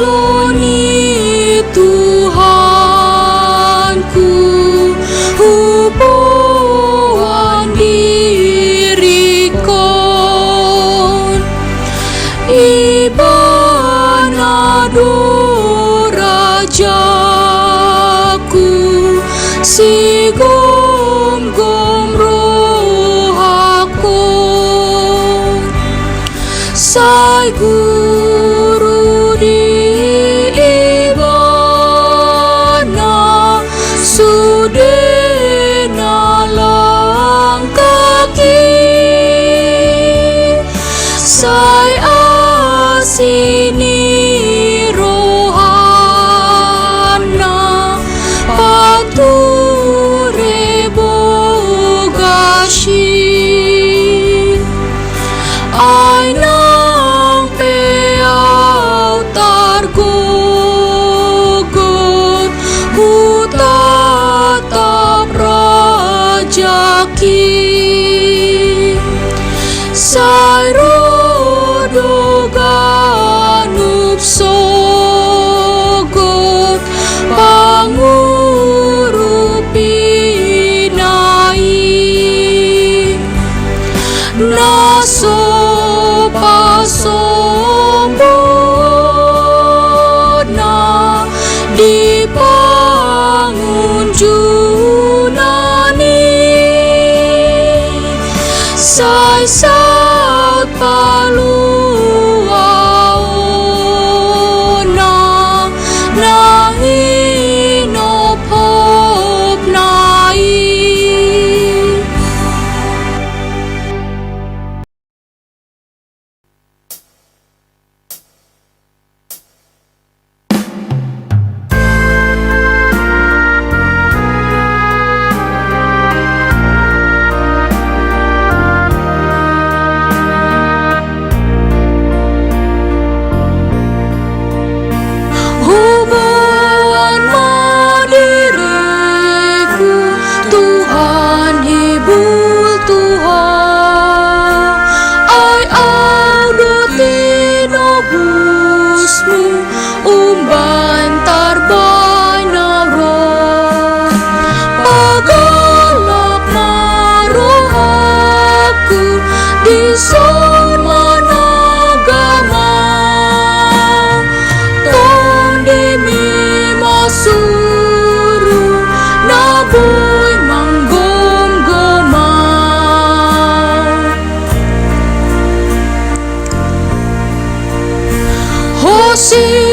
Tujoloni Tuhanku, hubuan dirikon ibanado rajaku, si gom-gom rohaku, sai guru di ibana sudena lang kaki, sai asini rohana pature bogashi, ai nang peau targogot hutatap rajaki, sai rodoganup sogot pangurupi nai, naso pasombona di pangunjunani, sai saut paluaona nahi nopop nai. Hubuan madiriku, Tuhan hibul Tuhan, ai audo tinobusmu umban tarbai naron, pagalak marohaku di son managama, masuru naboy manggom-goma, Hosi